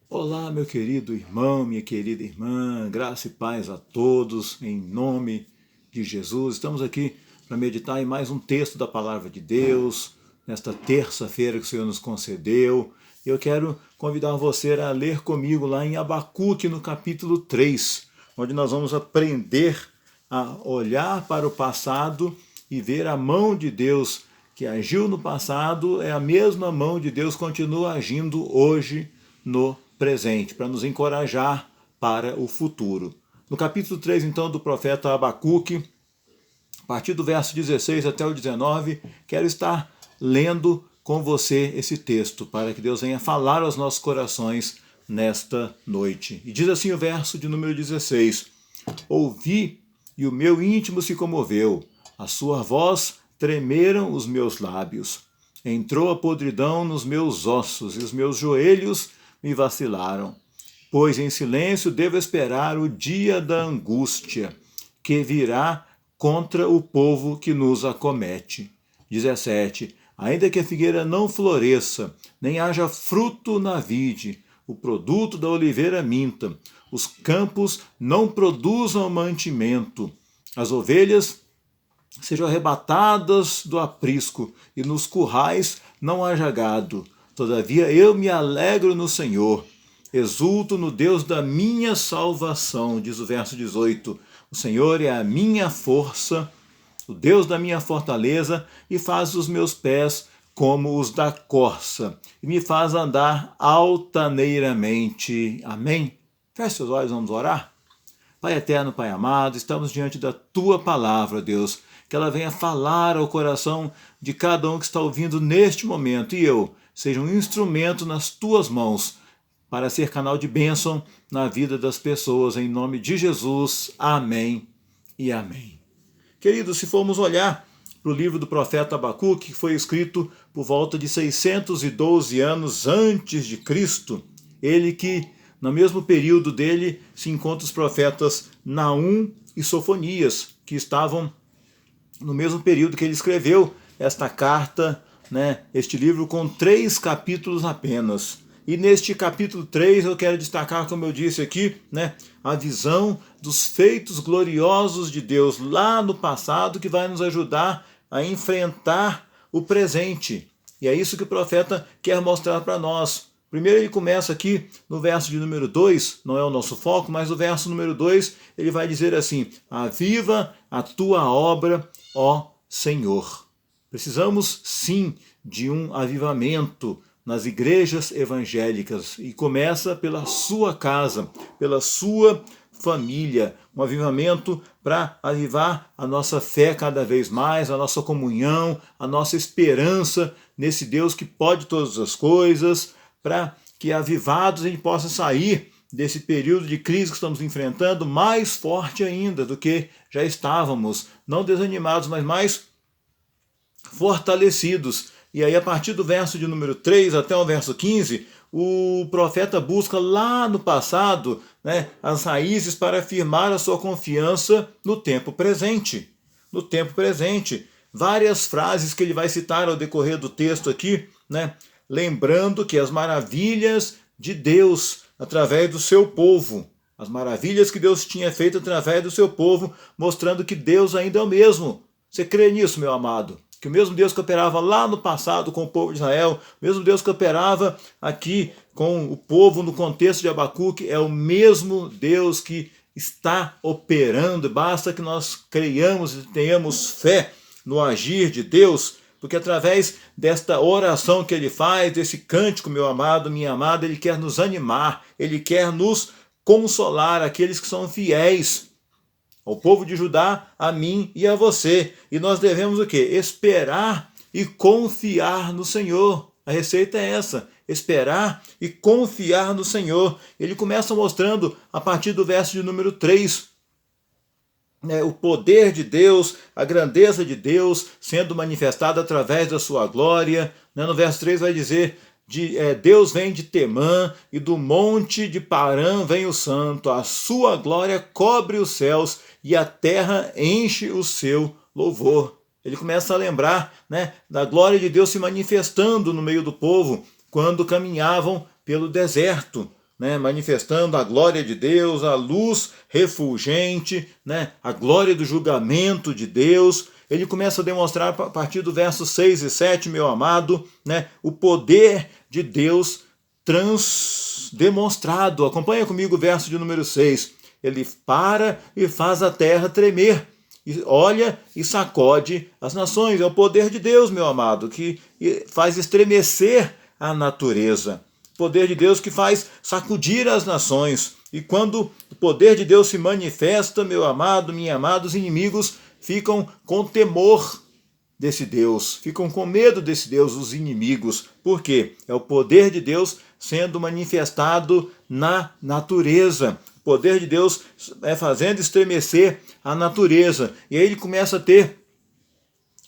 Olá, meu querido irmão, minha querida irmã, graça e paz a todos, em nome de Jesus. Estamos aqui para meditar em mais um texto da Palavra de Deus, nesta terça-feira que o Senhor nos concedeu. Eu quero convidar você a ler comigo lá em Abacuque, no capítulo 3, onde nós vamos aprender a olhar para o passado e ver a mão de Deus que agiu no passado, é a mesma mão de Deus que continua agindo hoje no presente, para nos encorajar para o futuro. No capítulo 3, então, do profeta Abacuque, a partir do verso 16 até o 19, quero estar lendo com você esse texto, para que Deus venha falar aos nossos corações nesta noite. E diz assim o verso de número 16: Ouvi e o meu íntimo se comoveu, a sua voz tremeram os meus lábios. Entrou a podridão nos meus ossos e os meus joelhos me vacilaram. Pois em silêncio devo esperar o dia da angústia, que virá contra o povo que nos acomete. 17. Ainda que a figueira não floresça, nem haja fruto na vide, o produto da oliveira minta, os campos não produzam mantimento, as ovelhas sejam arrebatadas do aprisco, e nos currais não haja gado. Todavia eu me alegro no Senhor, exulto no Deus da minha salvação, diz o verso 18. O Senhor é a minha força, o Deus da minha fortaleza, e faz os meus pés como os da corça, e me faz andar altaneiramente. Amém? Feche seus olhos, vamos orar? Pai eterno, Pai amado, estamos diante da Tua palavra, Deus, que ela venha falar ao coração de cada um que está ouvindo neste momento, e eu seja um instrumento nas Tuas mãos, para ser canal de bênção na vida das pessoas, em nome de Jesus. Amém e amém. Queridos, se formos olhar para o livro do profeta Abacuque, que foi escrito por volta de 612 anos antes de Cristo, ele que, no mesmo período dele, se encontram os profetas Naum e Sofonias, que estavam no mesmo período que ele escreveu esta carta, este livro com 3 capítulos apenas. E neste capítulo 3 eu quero destacar, como eu disse aqui, a visão dos feitos gloriosos de Deus lá no passado, que vai nos ajudar a enfrentar o presente. E é isso que o profeta quer mostrar para nós. Primeiro ele começa aqui no verso de número 2, não é o nosso foco, mas o verso número 2 ele vai dizer assim: aviva a tua obra, ó Senhor. Precisamos sim de um avivamento nas igrejas evangélicas, e começa pela sua casa, pela sua família, um avivamento para avivar a nossa fé cada vez mais, a nossa comunhão, a nossa esperança nesse Deus que pode todas as coisas, para que avivados a gente possa sair desse período de crise que estamos enfrentando mais forte ainda do que já estávamos, não desanimados, mas mais fortalecidos. E aí, a partir do verso de número 3 até o verso 15, o profeta busca lá no passado as raízes para afirmar a sua confiança no tempo presente. No tempo presente. Várias frases que ele vai citar ao decorrer do texto aqui, lembrando que as maravilhas de Deus através do seu povo, as maravilhas que Deus tinha feito através do seu povo, mostrando que Deus ainda é o mesmo. Você crê nisso, meu amado? Que o mesmo Deus que operava lá no passado com o povo de Israel, o mesmo Deus que operava aqui com o povo no contexto de Abacuque, é o mesmo Deus que está operando. Basta que nós creiamos e tenhamos fé no agir de Deus, porque através desta oração que ele faz, desse cântico, meu amado, minha amada, ele quer nos animar, ele quer nos consolar, aqueles que são fiéis ao povo de Judá, a mim e a você. E nós devemos o quê? Esperar e confiar no Senhor. A receita é essa: esperar e confiar no Senhor. Ele começa mostrando, a partir do verso de número 3, o poder de Deus, a grandeza de Deus sendo manifestada através da sua glória. No verso 3 vai dizer: Deus vem de Temã, e do monte de Parã vem o santo, a sua glória cobre os céus, e a terra enche o seu louvor. Ele começa a lembrar da glória de Deus se manifestando no meio do povo, quando caminhavam pelo deserto, né, manifestando a glória de Deus, a luz refulgente, né, a glória do julgamento de Deus. Ele começa a demonstrar a partir do verso 6 e 7, meu amado, né, o poder de Deus demonstrado. Acompanha comigo o verso de número 6. Ele para e faz a terra tremer. E olha e sacode as nações. É o poder de Deus, meu amado, que faz estremecer a natureza. O poder de Deus que faz sacudir as nações. E quando o poder de Deus se manifesta, meu amado, minha amada, os inimigos ficam com temor desse Deus, ficam com medo desse Deus, os inimigos. Por quê? É o poder de Deus sendo manifestado na natureza. O poder de Deus fazendo estremecer a natureza. E aí ele começa a ter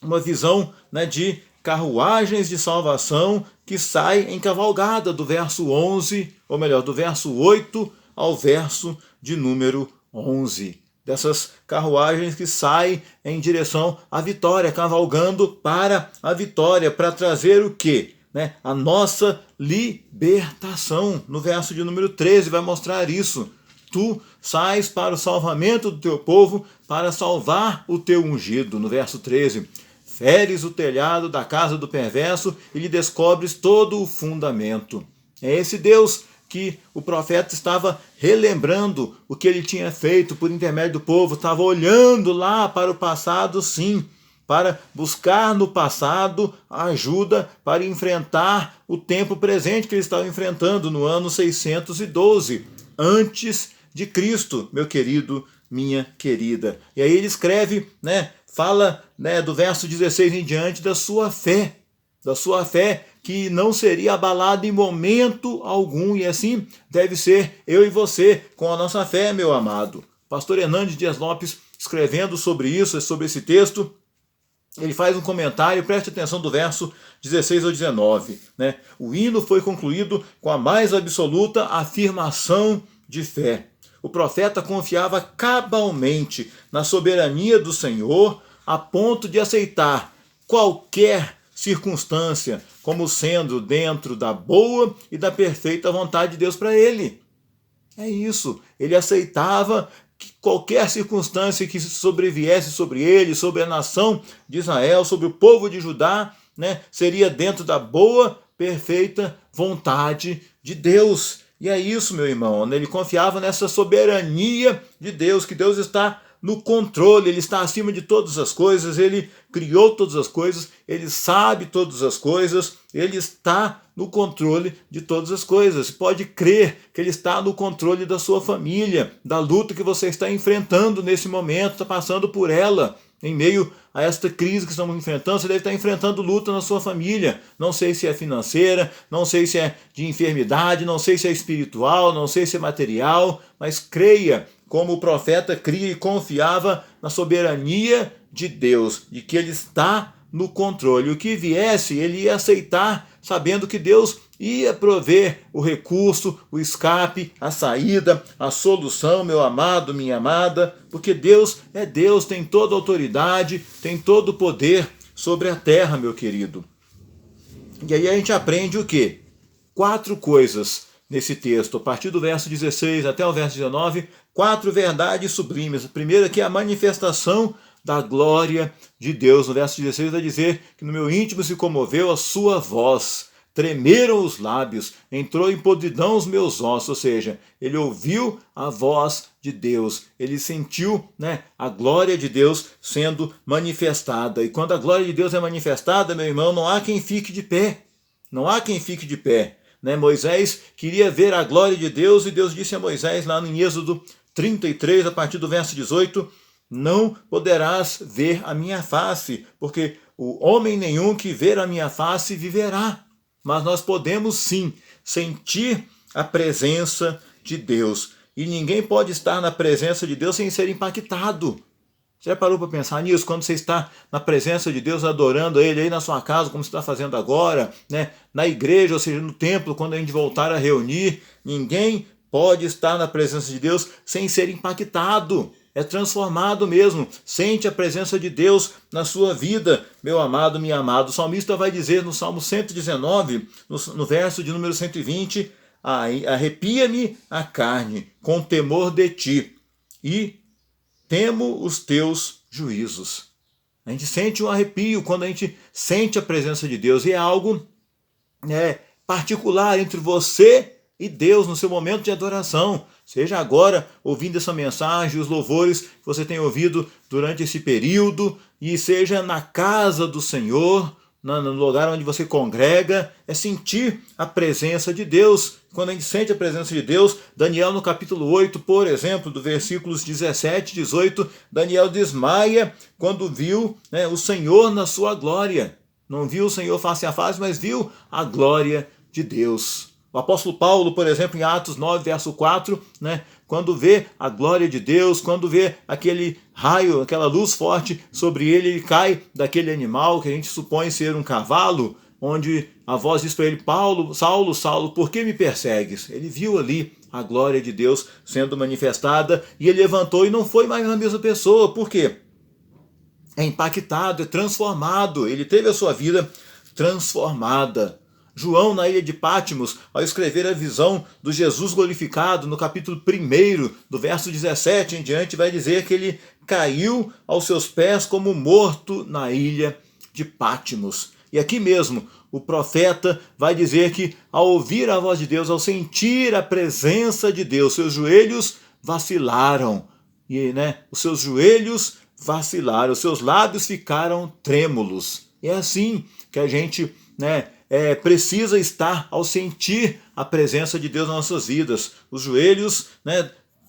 uma visão, né, de carruagens de salvação que saem em cavalgada do verso 11, ou melhor, do verso 8 ao verso de número 11. Dessas carruagens que saem em direção à vitória, cavalgando para a vitória, para trazer o quê? Né? A nossa libertação. No verso de número 13 vai mostrar isso. Tu sais para o salvamento do teu povo, para salvar o teu ungido. No verso 13, feres o telhado da casa do perverso e lhe descobres todo o fundamento. É esse Deus que o profeta estava relembrando o que ele tinha feito por intermédio do povo, estava olhando lá para o passado, sim, para buscar no passado ajuda para enfrentar o tempo presente que ele estava enfrentando no ano 612, antes de Cristo, meu querido, minha querida. E aí ele escreve, né, fala, né, do verso 16 em diante da sua fé que não seria abalada em momento algum, e assim deve ser eu e você com a nossa fé, meu amado. Pastor Hernandes Dias Lopes, escrevendo sobre isso, sobre esse texto, ele faz um comentário, preste atenção do verso 16 ao 19. Né? O hino foi concluído com a mais absoluta afirmação de fé. O profeta confiava cabalmente na soberania do Senhor, a ponto de aceitar qualquer circunstância como sendo dentro da boa e da perfeita vontade de Deus para ele. É isso. Ele aceitava que qualquer circunstância que sobreviesse sobre ele, sobre a nação de Israel, sobre o povo de Judá, né, seria dentro da boa, perfeita vontade de Deus. E é isso, meu irmão. Ele confiava nessa soberania de Deus, que Deus está no controle, ele está acima de todas as coisas, ele criou todas as coisas, ele sabe todas as coisas, ele está no controle de todas as coisas. Pode crer que ele está no controle da sua família, da luta que você está enfrentando nesse momento, está passando por ela. Em meio a esta crise que estamos enfrentando, você deve estar enfrentando luta na sua família. Não sei se é financeira, não sei se é de enfermidade, não sei se é espiritual, não sei se é material, mas creia, como o profeta cria e confiava na soberania de Deus, de que ele está no controle. O que viesse, ele ia aceitar, sabendo que Deus ia prover o recurso, o escape, a saída, a solução, meu amado, minha amada, porque Deus é Deus, tem toda a autoridade, tem todo o poder sobre a terra, meu querido. E aí a gente aprende o quê? 4 coisas nesse texto, a partir do verso 16 até o verso 19, 4 verdades sublimes. A primeira aqui é a manifestação da glória de Deus. No verso 16 vai dizer que no meu íntimo se comoveu a sua voz, tremeram os lábios, entrou em podridão os meus ossos, ou seja, ele ouviu a voz de Deus, ele sentiu, né, a glória de Deus sendo manifestada. E quando a glória de Deus é manifestada, meu irmão, não há quem fique de pé, não há quem fique de pé. Né? Moisés queria ver a glória de Deus e Deus disse a Moisés lá em Êxodo 33, a partir do verso 18, não poderás ver a minha face, porque o homem nenhum que ver a minha face viverá. Mas nós podemos sim sentir a presença de Deus. E ninguém pode estar na presença de Deus sem ser impactado. Você já parou para pensar nisso? Quando você está na presença de Deus, adorando Ele aí na sua casa, como você está fazendo agora, né? Na igreja, ou seja, no templo, quando a gente voltar a reunir, ninguém pode estar na presença de Deus sem ser impactado. É transformado mesmo. Sente a presença de Deus na sua vida, meu amado, minha amada. O salmista vai dizer no Salmo 119, no verso de número 120, arrepia-me a carne com temor de ti, e temo os teus juízos. A gente sente um arrepio quando a gente sente a presença de Deus, e é algo particular entre você e Deus no seu momento de adoração. Seja agora ouvindo essa mensagem, os louvores que você tem ouvido durante esse período, e seja na casa do Senhor, no lugar onde você congrega, é sentir a presença de Deus. Quando a gente sente a presença de Deus, Daniel no capítulo 8, por exemplo, do versículos 17 e 18, Daniel desmaia quando viu o Senhor na sua glória. Não viu o Senhor face a face, mas viu a glória de Deus. O apóstolo Paulo, por exemplo, em Atos 9, verso 4, quando vê a glória de Deus, quando vê aquele raio, aquela luz forte sobre ele, ele cai daquele animal que a gente supõe ser um cavalo, onde a voz diz para ele: Saulo, Saulo, por que me persegues? Ele viu ali a glória de Deus sendo manifestada, e ele levantou e não foi mais a mesma pessoa. Por quê? É impactado, é transformado, ele teve a sua vida transformada. João, na ilha de Patmos, ao escrever a visão do Jesus glorificado, no capítulo 1, do verso 17 em diante, vai dizer que ele caiu aos seus pés como morto na ilha de Patmos. E aqui mesmo, o profeta vai dizer que, ao ouvir a voz de Deus, ao sentir a presença de Deus, seus joelhos vacilaram. E os seus joelhos vacilaram, os seus lábios ficaram trêmulos. E é assim que a gente precisa estar ao sentir a presença de Deus nas nossas vidas. Os joelhos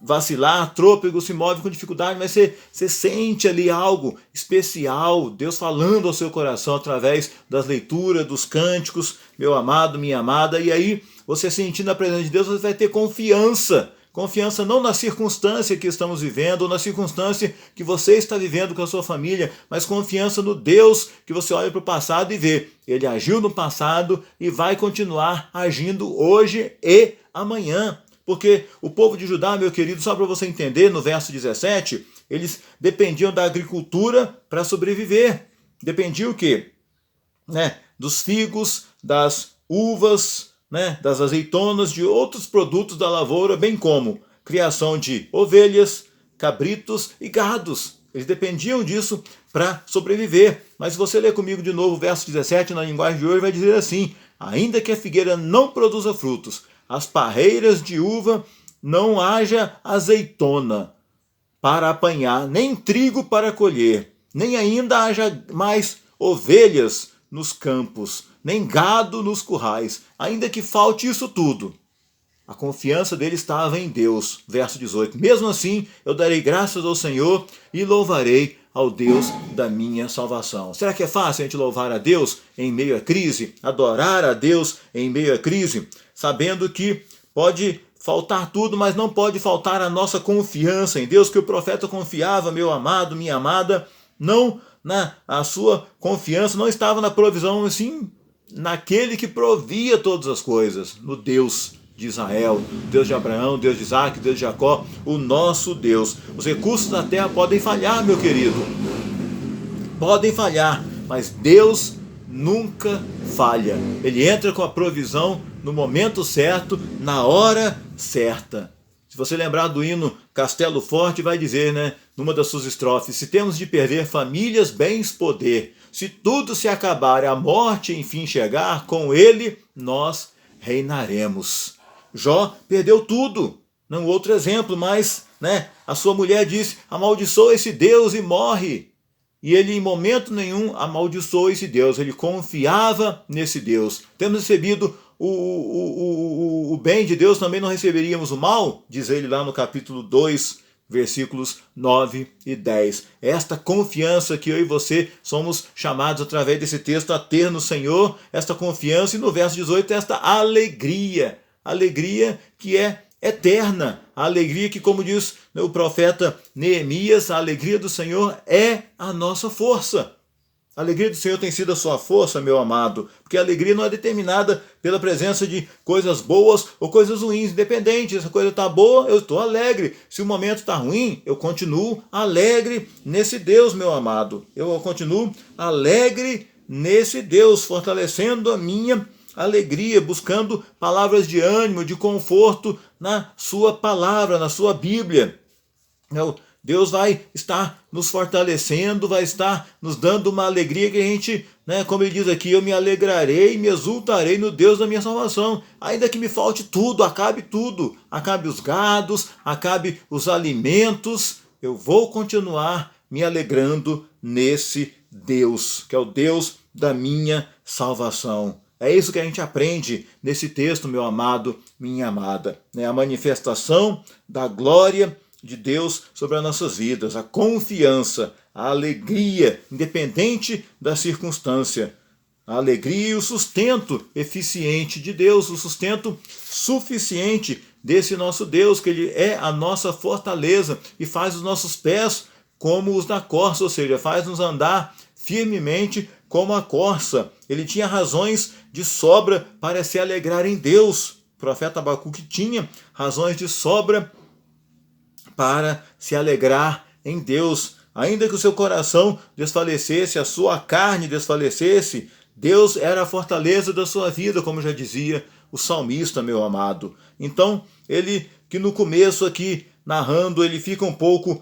vacilar, trôpego, se move com dificuldade, mas você sente ali algo especial, Deus falando ao seu coração através das leituras, dos cânticos, meu amado, minha amada, e aí você sentindo a presença de Deus, você vai ter confiança. Confiança não na circunstância que estamos vivendo, ou na circunstância que você está vivendo com a sua família, mas confiança no Deus que você olha para o passado e vê. Ele agiu no passado e vai continuar agindo hoje e amanhã. Porque o povo de Judá, meu querido, só para você entender, no verso 17, eles dependiam da agricultura para sobreviver. Dependiam o quê? Dos figos, das uvas, das azeitonas, de outros produtos da lavoura, bem como criação de ovelhas, cabritos e gados. Eles dependiam disso para sobreviver. Mas se você ler comigo de novo o verso 17, na linguagem de hoje, vai dizer assim: ainda que a figueira não produza frutos, as parreiras de uva não haja azeitona para apanhar, nem trigo para colher, nem ainda haja mais ovelhas nos campos, nem gado nos currais, ainda que falte isso tudo. A confiança dele estava em Deus. Verso 18. Mesmo assim, eu darei graças ao Senhor e louvarei ao Deus da minha salvação. Será que é fácil a gente louvar a Deus em meio à crise? Adorar a Deus em meio à crise? Sabendo que pode faltar tudo, mas não pode faltar a nossa confiança em Deus, que o profeta confiava, meu amado, minha amada, não a sua confiança não estava na provisão, assim, naquele que provia todas as coisas, no Deus de Israel, Deus de Abraão, Deus de Isaac, Deus de Jacó, o nosso Deus. Os recursos da terra podem falhar, meu querido, podem falhar, mas Deus nunca falha. Ele entra com a provisão no momento certo, na hora certa. Se você lembrar do hino Castelo Forte, vai dizer, numa das suas estrofes: se temos de perder famílias, bens, poder, se tudo se acabar e a morte enfim chegar, com ele nós reinaremos. Jó perdeu tudo. Não outro exemplo, mas a sua mulher disse: amaldiçoa esse Deus e morre. E ele em momento nenhum amaldiçoou esse Deus, ele confiava nesse Deus. Temos recebido o bem de Deus, também não receberíamos o mal? Diz ele lá no capítulo 2, versículos 9 e 10. Esta confiança que eu e você somos chamados através desse texto a ter no Senhor, esta confiança, e no verso 18, esta alegria que é eterna, a alegria que, como diz o profeta Neemias, a alegria do Senhor é a nossa força. A alegria do Senhor tem sido a sua força, meu amado, porque a alegria não é determinada pela presença de coisas boas ou coisas ruins, independente. Se essa coisa está boa, eu estou alegre. Se o momento está ruim, eu continuo alegre nesse Deus, meu amado. Eu continuo alegre nesse Deus, fortalecendo a minha alegria, buscando palavras de ânimo, de conforto na sua palavra, na sua Bíblia. Deus vai estar nos fortalecendo, vai estar nos dando uma alegria que a gente, como ele diz aqui, eu me alegrarei e me exultarei no Deus da minha salvação. Ainda que me falte tudo, acabe os gados, acabe os alimentos, eu vou continuar me alegrando nesse Deus, que é o Deus da minha salvação. É isso que a gente aprende nesse texto, meu amado, minha amada. A manifestação da glória de Deus sobre as nossas vidas, a confiança, a alegria, independente da circunstância, a alegria e o sustento eficiente de Deus, o sustento suficiente desse nosso Deus, que Ele é a nossa fortaleza e faz os nossos pés como os da corça, ou seja, faz-nos andar firmemente como a corça. Ele tinha razões de sobra para se alegrar em Deus. O profeta Abacuque tinha razões de sobra para se alegrar em Deus. Ainda que o seu coração desfalecesse, a sua carne desfalecesse, Deus era a fortaleza da sua vida, como já dizia o salmista, meu amado. Então, ele que no começo aqui, narrando, ele fica um pouco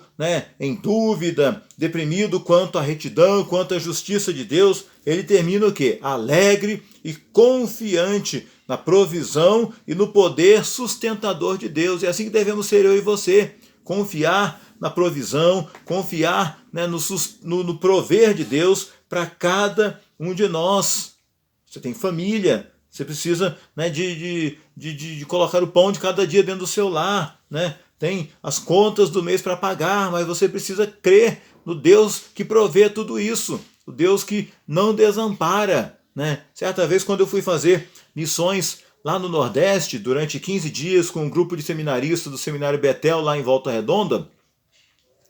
em dúvida, deprimido quanto à retidão, quanto à justiça de Deus, ele termina o quê? Alegre e confiante na provisão e no poder sustentador de Deus. É assim que devemos ser eu e você. Confiar na provisão, confiar no prover de Deus para cada um de nós. Você tem família, você precisa de colocar o pão de cada dia dentro do seu lar. Tem as contas do mês para pagar, mas você precisa crer no Deus que provê tudo isso, o Deus que não desampara. Certa vez, quando eu fui fazer missões lá no Nordeste, durante 15 dias, com um grupo de seminaristas do Seminário Betel, lá em Volta Redonda,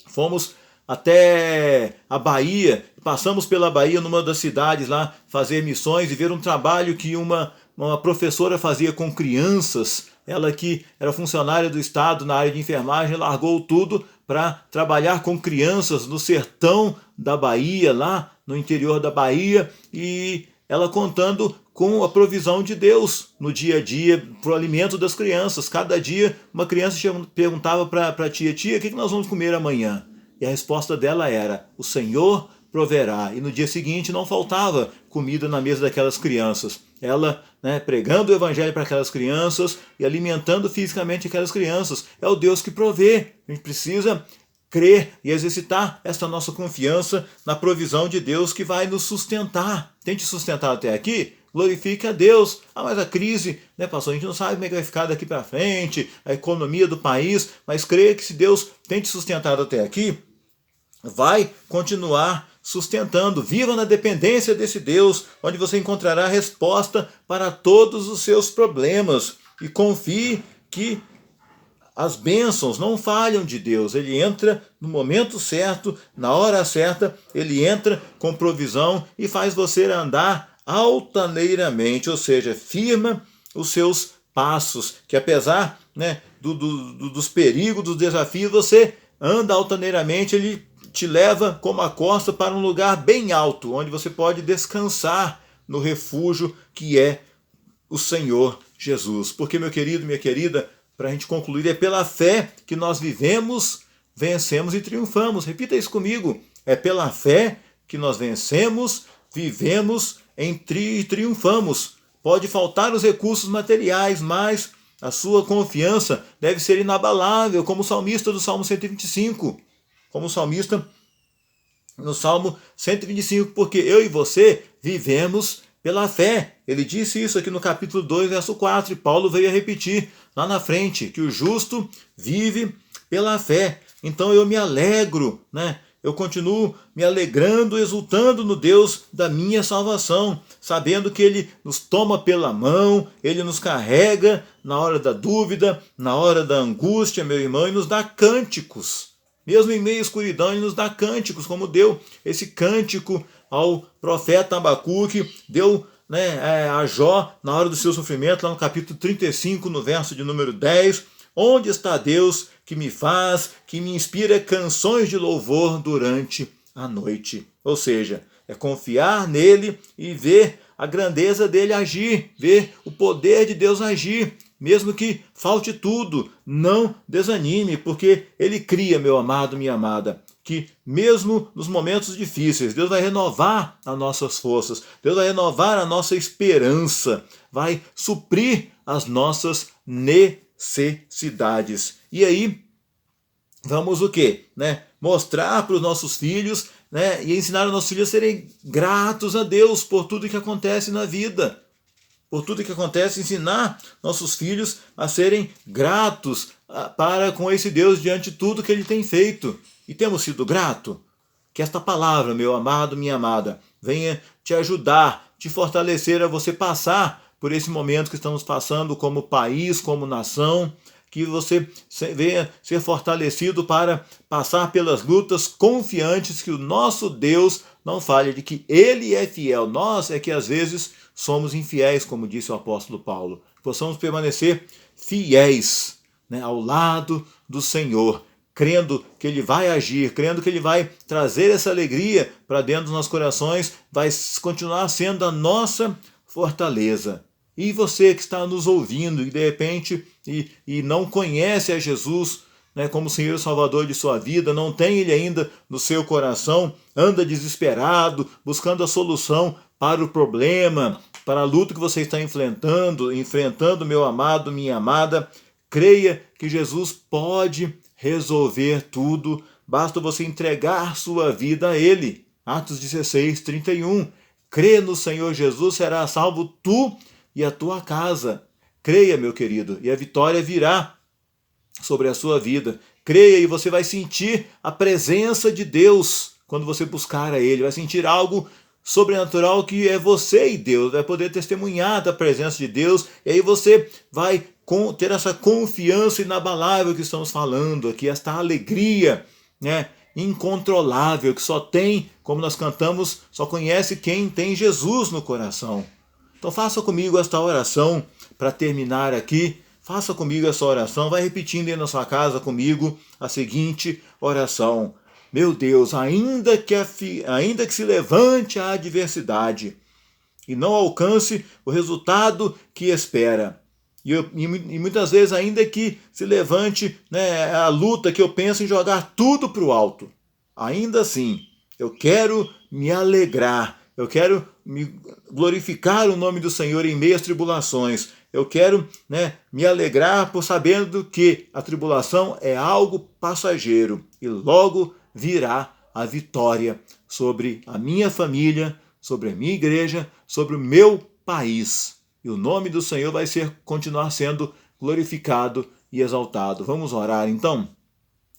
fomos até a Bahia, passamos pela Bahia, numa das cidades lá, fazer missões e ver um trabalho que uma professora fazia com crianças. Ela que era funcionária do Estado na área de enfermagem, largou tudo para trabalhar com crianças no sertão da Bahia, lá no interior da Bahia, e ela contando com a provisão de Deus no dia a dia, para o alimento das crianças. Cada dia uma criança perguntava para a tia, o que nós vamos comer amanhã? E a resposta dela era, o Senhor proverá. E no dia seguinte não faltava comida na mesa daquelas crianças. Ela pregando o evangelho para aquelas crianças e alimentando fisicamente aquelas crianças. É o Deus que provê. A gente precisa crer e exercitar esta nossa confiança na provisão de Deus que vai nos sustentar. Tem te sustentado até aqui? Glorifique a Deus. Mas a crise, pastor, a gente não sabe como é que vai ficar daqui para frente, a economia do país, mas creia que se Deus tem te sustentado até aqui, vai continuar sustentando. Viva na dependência desse Deus, onde você encontrará a resposta para todos os seus problemas. E confie que as bênçãos não falham de Deus. Ele entra no momento certo, na hora certa, ele entra com provisão e faz você andar altaneiramente, ou seja, firma os seus passos, que apesar dos perigos, dos desafios, você anda altaneiramente, ele te leva como a costa para um lugar bem alto, onde você pode descansar no refúgio que é o Senhor Jesus. Porque, meu querido, minha querida, para a gente concluir, é pela fé que nós vivemos, vencemos e triunfamos. Repita isso comigo. É pela fé que nós vencemos, vivemos e triunfamos. Pode faltar os recursos materiais, mas a sua confiança deve ser inabalável, como o salmista do Salmo 125. Como o salmista no Salmo 125, porque eu e você vivemos pela fé. Ele disse isso aqui no capítulo 2, verso 4, e Paulo veio a repetir lá na frente, que o justo vive pela fé. Então eu me alegro, eu continuo me alegrando, exultando no Deus da minha salvação, sabendo que Ele nos toma pela mão, Ele nos carrega na hora da dúvida, na hora da angústia, meu irmão, e nos dá cânticos. Mesmo em meio à escuridão, Ele nos dá cânticos, como deu esse cântico ao profeta Abacuque, deu a Jó na hora do seu sofrimento, lá no capítulo 35, no verso de número 10, onde está Deus que me inspira canções de louvor durante a noite. Ou seja, é confiar nele e ver a grandeza dele agir, ver o poder de Deus agir. Mesmo que falte tudo, não desanime, porque ele cria, meu amado, minha amada, que mesmo nos momentos difíceis, Deus vai renovar as nossas forças, Deus vai renovar a nossa esperança, vai suprir as nossas necessidades. E aí, vamos o quê? Mostrar para os nossos filhos, e ensinar os nossos filhos a serem gratos a Deus por tudo que acontece na vida. Por tudo que acontece, ensinar nossos filhos a serem gratos para com esse Deus diante de tudo que ele tem feito. E temos sido gratos? Que esta palavra, meu amado, minha amada, venha te ajudar, te fortalecer a você passar por esse momento que estamos passando como país, como nação, que você venha ser fortalecido para passar pelas lutas confiantes que o nosso Deus não falha, de que ele é fiel. Nós é que às vezes somos infiéis, como disse o apóstolo Paulo. Possamos permanecer fiéis, ao lado do Senhor, crendo que ele vai agir, crendo que ele vai trazer essa alegria para dentro dos nossos corações, vai continuar sendo a nossa fortaleza. E você que está nos ouvindo e de repente e não conhece a Jesus, como Senhor e Salvador de sua vida, não tem ele ainda no seu coração, anda desesperado, buscando a solução para o problema, para a luta que você está enfrentando, meu amado, minha amada, creia que Jesus pode resolver tudo, basta você entregar sua vida a ele. Atos 16, 31. Crê no Senhor Jesus, será salvo tu e a tua casa. Creia, meu querido, e a vitória virá sobre a sua vida. Creia e você vai sentir a presença de Deus quando você buscar a ele. Vai sentir algo sobrenatural que é você e Deus. Vai poder testemunhar da presença de Deus. E aí você vai ter essa confiança inabalável que estamos falando aqui, esta alegria, incontrolável, que só tem, como nós cantamos, só conhece quem tem Jesus no coração. Então faça comigo esta oração para terminar aqui. Faça comigo essa oração, vai repetindo aí na sua casa comigo a seguinte oração. Meu Deus, ainda que se levante a adversidade e não alcance o resultado que espera, e muitas vezes ainda que se levante a luta que eu penso em jogar tudo para o alto, ainda assim eu quero me alegrar, eu quero glorificar o nome do Senhor em meio às tribulações. Eu quero me alegrar por sabendo que a tribulação é algo passageiro e logo virá a vitória sobre a minha família, sobre a minha igreja, sobre o meu país. E o nome do Senhor vai continuar sendo glorificado e exaltado. Vamos orar então?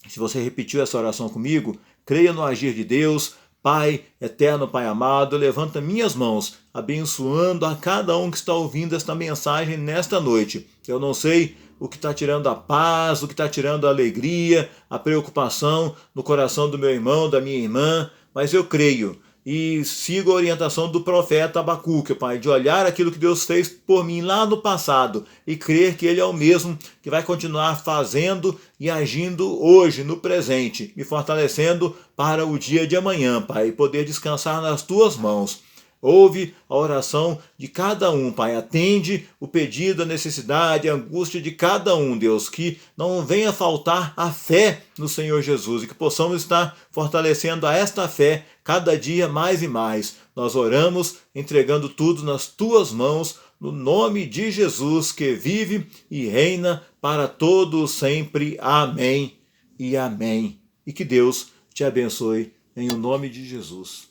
Se você repetiu essa oração comigo, creia no agir de Deus. Pai eterno, Pai amado, levanta minhas mãos, abençoando a cada um que está ouvindo esta mensagem nesta noite. Eu não sei o que está tirando a paz, o que está tirando a alegria, a preocupação no coração do meu irmão, da minha irmã, mas eu creio e sigo a orientação do profeta Abacuque, Pai, de olhar aquilo que Deus fez por mim lá no passado e crer que Ele é o mesmo que vai continuar fazendo e agindo hoje, no presente, me fortalecendo para o dia de amanhã, Pai, e poder descansar nas Tuas mãos. Ouve a oração de cada um, Pai. Atende o pedido, a necessidade, a angústia de cada um, Deus. Que não venha faltar a fé no Senhor Jesus e que possamos estar fortalecendo a esta fé cada dia mais e mais. Nós oramos entregando tudo nas Tuas mãos, no nome de Jesus, que vive e reina para todos sempre. Amém e amém. E que Deus te abençoe em o nome de Jesus.